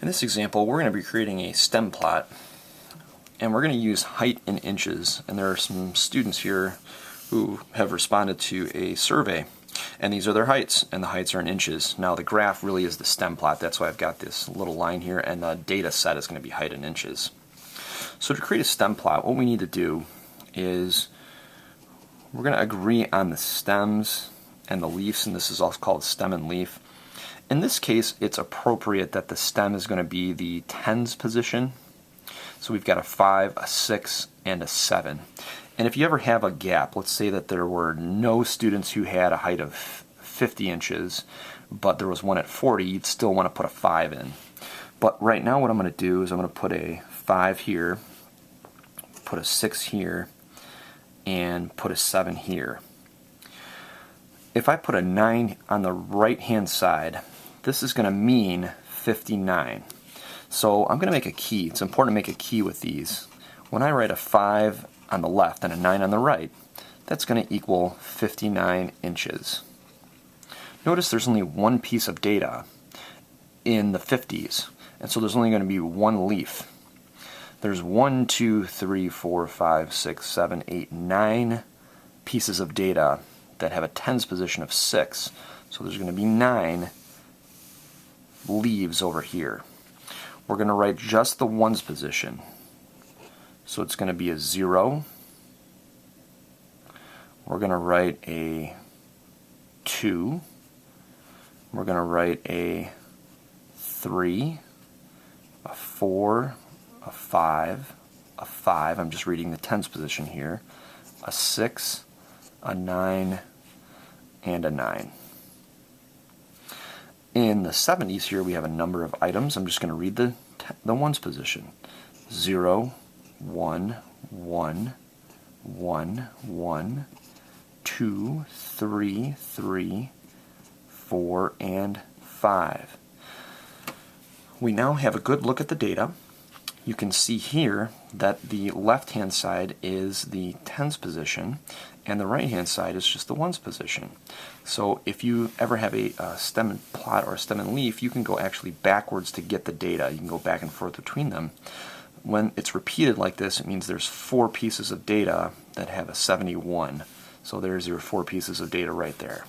In this example, we're going to be creating a stem plot, and we're going to use height in inches. And there are some students here who have responded to a survey, and these are their heights, and the heights are in inches. Now the graph really is the stem plot. That's why I've got this little line here, and the data set is going to be height in inches. So to create a stem plot, what we need to do is we're going to agree on the stems and the leaves, and this is also called stem and leaf. In this case, it's appropriate that the stem is going to be the tens position. So we've got a 5, a 6, and a 7. And if you ever have a gap, let's say that there were no students who had a height of 50 inches, but there was one at 40, you'd still want to put a 5 in. But right now what I'm going to do is I'm going to put a 5 here, put a 6 here, and put a 7 here. If I put a 9 on the right hand side, this is going to mean 59. So I'm going to make a key. It's important to make a key with these. When I write a 5 on the left and a 9 on the right, that's going to equal 59 inches. Notice there's only one piece of data in the 50s, and so there's only going to be one leaf. There's 1, 2, 3, 4, 5, 6, 7, 8, 9 pieces of data that have a tens position of 6. So there's going to be 9 leaves over here. We're going to write just the ones position. So it's going to be a 0. We're going to write a 2. We're going to write a 3, a 4, a 5, a 5. I'm just reading the tens position here. A 6, a 9, and a 9. In the 70s here we have a number of items. I'm just going to read the ones position. 0, 1, 1, 1, 1, 2, 3, 3, 4, and 5. We now have a good look at the data. You can see here that the left-hand side is the tens position, and the right-hand side is just the ones position. So if you ever have a stem and plot or a stem and leaf, you can go actually backwards to get the data. You can go back and forth between them. When it's repeated like this, it means there's 4 pieces of data that have a 71. So there's your 4 pieces of data right there.